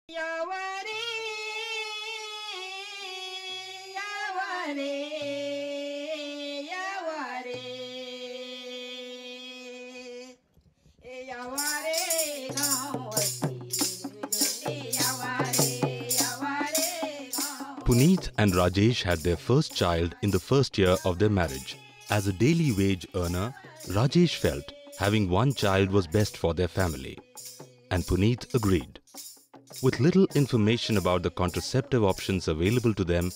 यावारे यावारे यावारे यावारे Puneet and Rajesh had their first child in the first year of their marriage. As a daily wage earner, Rajesh felt having one child was best for their family. And Puneet agreed. With little information about the contraceptive options available to them,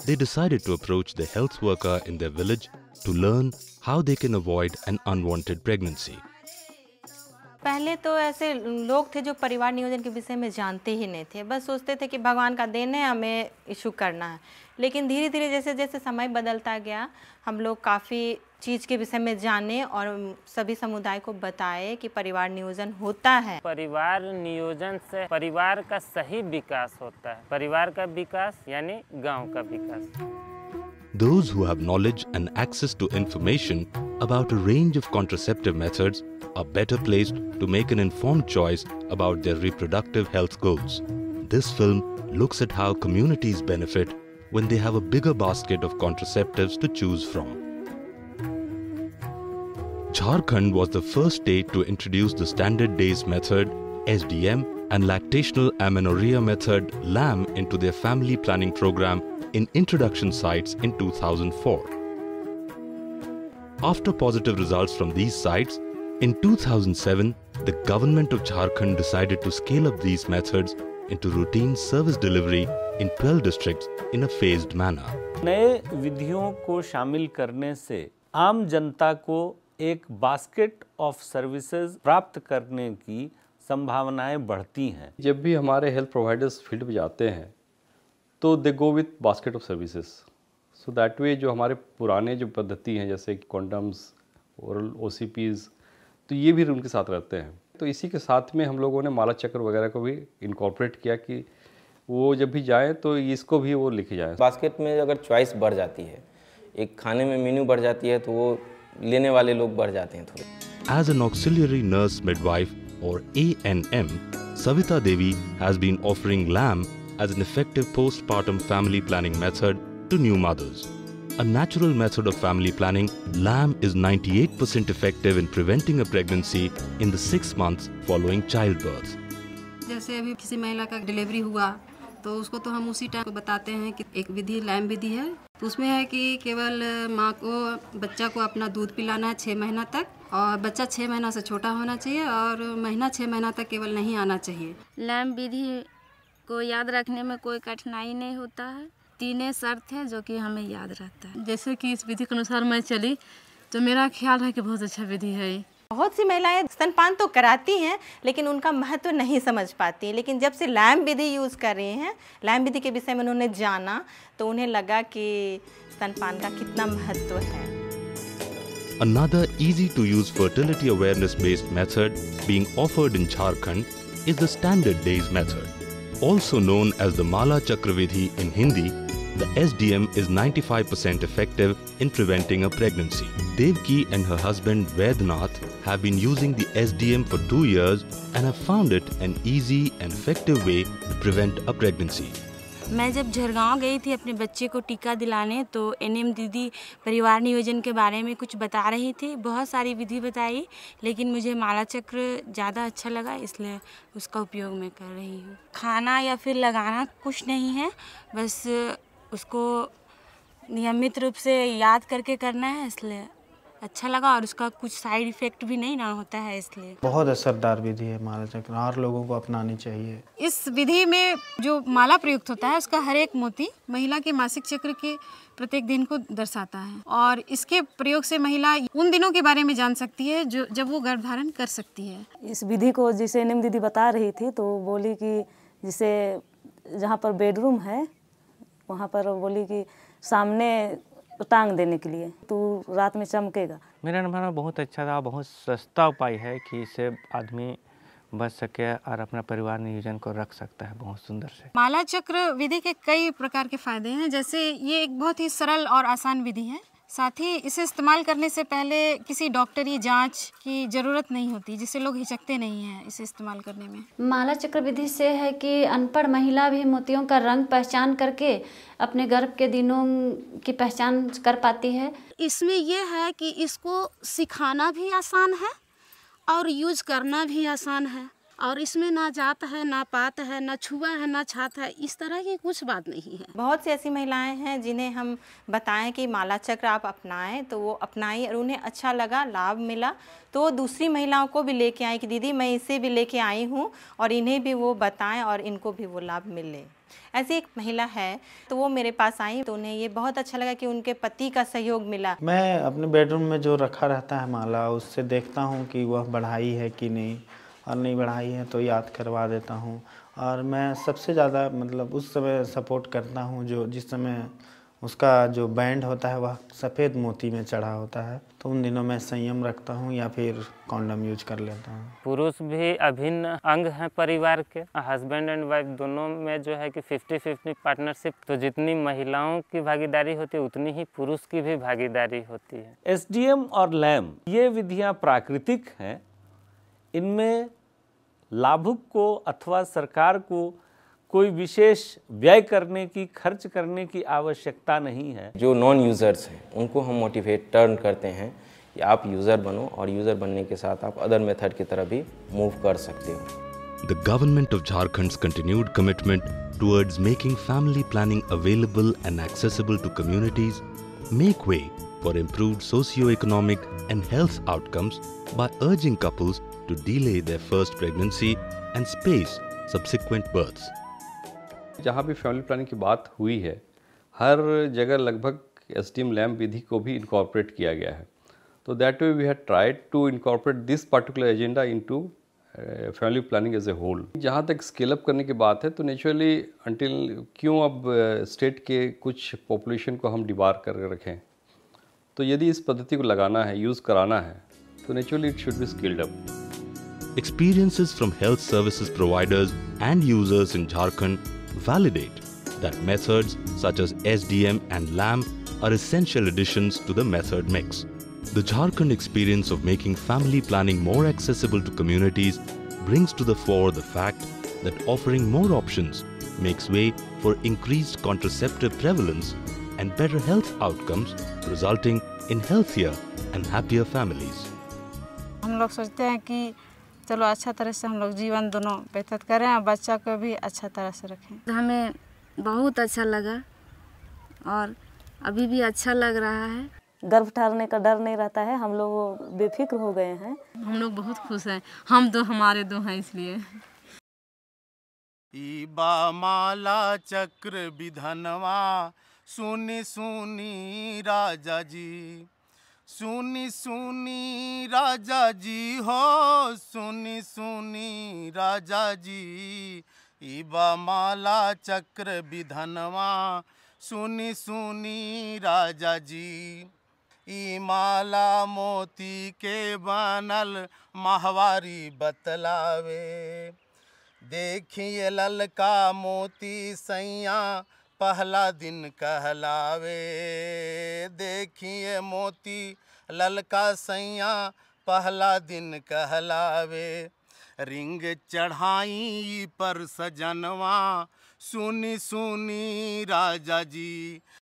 they decided to approach the health worker in their village to learn how they can avoid an unwanted pregnancy. पहले तो ऐसे लोग थे जो परिवार नियोजन के विषय में जानते ही नहीं थे, बस सोचते थे कि भगवान का देन है, हमें इशू करना है। लेकिन धीरे धीरे जैसे जैसे समय बदलता गया, हम लोग काफ़ी चीज़ के विषय में जाने और सभी समुदाय को बताए कि परिवार नियोजन होता है। परिवार नियोजन से परिवार का सही विकास होता है। परिवार का विकास यानी गांव का विकास। Those who have knowledge and access to information about a range of contraceptive methods are better placed to make an informed choice about their reproductive health goals. This film looks at how communities benefit when they have a bigger basket of contraceptives to choose from. Jharkhand was the first state to introduce the Standard Days method, SDM, and lactational amenorrhea method, LAM, into their family planning program in introduction sites in 2004. After positive results from these sites, in 2007, the government of Jharkhand decided to scale up these methods into routine service delivery in 12 districts in a phased manner. नए विधियों को शामिल करने से आम जनता को एक basket of services प्राप्त करने की संभावनाएं बढ़ती हैं। जब भी हमारे हेल्थ प्रोवाइडर्स फील्ड पे जाते हैं तो they go with basket of services, so that way जो हमारे पुराने जो पद्धति हैं जैसे कॉन्डम्स, ओरल OCPs, तो ये भी उनके साथ रहते हैं। तो इसी के साथ में हम लोगों ने माला चक्र वगैरह को भी इनकॉर्पोरेट किया कि वो जब भी जाएँ तो इसको भी वो लिखे जाए। बास्केट में अगर चॉइस बढ़ जाती है, एक खाने में मेन्यू बढ़ जाती है, तो वो लेने वाले लोग बढ़ जाते हैं थोड़े। As an auxiliary nurse midwife or ANM, Savita Devi has been offering LAM as an effective postpartum family planning method to new mothers. A natural method of family planning, LAM is 98% effective in preventing a pregnancy in the 6 months following childbirth. जैसे अभी किसी महिला का delivery हुआ तो उसको तो हम उसी टाइम को बताते हैं कि एक विधि लैम विधि है, तो उसमें है कि केवल माँ को बच्चा को अपना दूध पिलाना है 6 महीना तक, और बच्चा 6 महीना से छोटा होना चाहिए और महीना 6 महीना तक केवल नहीं आना चाहिए। लैम विधि को याद रखने में कोई कठिनाई नहीं होता है। 3 शर्त है जो कि हमें याद रहता है। जैसे कि इस विधि के अनुसार मैं चली तो मेरा ख्याल है कि बहुत अच्छा विधि है। बहुत सी महिलाएं स्तनपान तो कराती हैं लेकिन उनका महत्व नहीं समझ पाती, लेकिन जब से लैम विधि यूज़ कर रही हैं, लैम विधि के विषय में उन्होंने जाना तो उन्हें लगा कि स्तनपान का कितना महत्व है। Another easy-to-use fertility awareness-based method being offered in Jharkhand is the Standard Days method. Also known as the Mala Chakra Vidhi in Hindi, the SDM is 95% effective in preventing a pregnancy. Devki and her husband Vednath have been using the SDM for 2 years and have found it an easy and effective way to prevent a pregnancy. मैं जब झरगांव गई थी अपने बच्चे को टीका दिलाने तो NM दीदी परिवार नियोजन के बारे में कुछ बता रही थी। बहुत सारी विधि बताई लेकिन मुझे माला चक्र ज़्यादा अच्छा लगा, इसलिए उसका उपयोग मैं कर रही हूँ। खाना या फिर लगाना कुछ नहीं है, बस उसको नियमित रूप से याद करके करना है, इसलिए अच्छा लगा और उसका कुछ साइड इफ़ेक्ट भी नहीं ना होता है, इसलिए बहुत असरदार विधि है माला चक्र, हर लोगों को अपनानी चाहिए। इस विधि में जो माला प्रयुक्त होता है उसका हर एक मोती महिला के मासिक चक्र के प्रत्येक दिन को दर्शाता है और इसके प्रयोग से महिला उन दिनों के बारे में जान सकती है जो जब वो गर्भधारण कर सकती है। इस विधि को जिसे NM दीदी बता रही थी तो बोली कि जिसे जहाँ पर बेडरूम है वहाँ पर बोली कि सामने टांग देने के लिए तो रात में चमकेगा। मेरा अनुभव बहुत अच्छा था। बहुत सस्ता उपाय है कि इससे आदमी बच सके और अपना परिवार नियोजन को रख सकता है बहुत सुंदर से। माला चक्र विधि के कई प्रकार के फायदे हैं, जैसे ये एक बहुत ही सरल और आसान विधि है साथ ही इसे इस्तेमाल करने से पहले किसी डॉक्टरी जांच की ज़रूरत नहीं होती, जिससे लोग हिचकते नहीं हैं इसे इस्तेमाल करने में। माला चक्र विधि से है कि अनपढ़ महिला भी मोतियों का रंग पहचान करके अपने गर्भ के दिनों की पहचान कर पाती है। इसमें यह है कि इसको सिखाना भी आसान है और यूज करना भी आसान है, और इसमें ना जात है, ना पात है, ना छुआ है, ना छात है, इस तरह की कुछ बात नहीं है। बहुत सी ऐसी महिलाएं हैं जिन्हें हम बताएं कि माला चक्र आप अपनाएं, तो वो अपनाई और उन्हें अच्छा लगा, लाभ मिला, तो वो दूसरी महिलाओं को भी लेके आए कि दीदी मैं इसे भी लेके आई हूँ, और इन्हें भी वो बताएं और इनको भी वो लाभ मिले। ऐसी एक महिला है, तो वो मेरे पास आई, तो उन्हें ये बहुत अच्छा लगा कि उनके पति का सहयोग मिला। मैं अपने बेडरूम में जो रखा रहता है माला, उससे देखता हूँ कि वह बढ़ाई है कि नहीं, और नहीं बढ़ाई है तो याद करवा देता हूँ। और मैं सबसे ज़्यादा मतलब उस समय सपोर्ट करता हूँ जो जिस समय उसका जो बैंड होता है वह सफ़ेद मोती में चढ़ा होता है, तो उन दिनों मैं संयम रखता हूँ या फिर कॉन्डम यूज कर लेता हूँ। पुरुष भी अभिन्न अंग हैं परिवार के, हस्बैंड एंड वाइफ दोनों में जो है कि 50-50 पार्टनरशिप, तो जितनी महिलाओं की भागीदारी होती है उतनी ही पुरुष की भी भागीदारी होती है। एसडीएम और लैम ये विधियां प्राकृतिक हैं, इनमें लाभुक को अथवा सरकार को कोई विशेष व्यय करने की, खर्च करने की आवश्यकता नहीं है। जो नॉन यूज़र्स हैं उनको हम मोटिवेट टर्न करते हैं कि आप यूज़र बनो, और यूज़र बनने के साथ आप अदर मेथड की तरफ भी मूव कर सकते हो। The government of Jharkhand's continued commitment towards making family planning available and accessible to communities make way for improved socio-economic and health outcomes by urging couples to delay their first pregnancy and space subsequent births. जहाँ भी family planning की बात हुई है, हर जगह लगभग SDM lamb विधि को भी इनकॉर्पोरेट किया गया है। तो that way we have tried to incorporate this particular agenda into family planning as a whole. जहाँ तक स्केल अप करने की बात है, तो नेचुरली अंटिल क्यों अब स्टेट के कुछ पॉपुलेशन को हम डिबार कर रखें, तो यदि इस पद्धति को लगाना है, यूज़ कराना है, तो naturally it should be scaled up. Experiences from health services providers and users in Jharkhand validate that methods such as SDM and LAM are essential additions to the method mix. The Jharkhand experience of making family planning more accessible to communities brings to the fore the fact that offering more options makes way for increased contraceptive prevalence and better health outcomes, resulting in healthier and happier families. हम लोग सोचते हैं कि चलो अच्छा तरह से हम लोग जीवन दोनों व्यतीत करें और बच्चा को भी अच्छा तरह से रखें। हमें बहुत अच्छा लगा और अभी भी अच्छा लग रहा है। गर्भ ठहरने का डर नहीं रहता है, हम लोग बेफिक्र हो गए हैं। हम लोग बहुत खुश हैं, हम दो हमारे दो हैं इसलिए। ईबा माला चक्र विधनवा सुनी सुनी राजा जी, सुनी सुनी राजा जी हो, सुनी सुनी राजा जी। ईबा माला चक्र विधनवा सुनी सुनी राजा जी। ई माला मोती के बनल माहवारी बतलावे, देखिए ललका मोती सैया पहला दिन कहलावे। देखिए मोती ललका सैया पहला दिन कहलावे। रिंग चढ़ाई पर सजनवा सुनी सुनी राजा जी,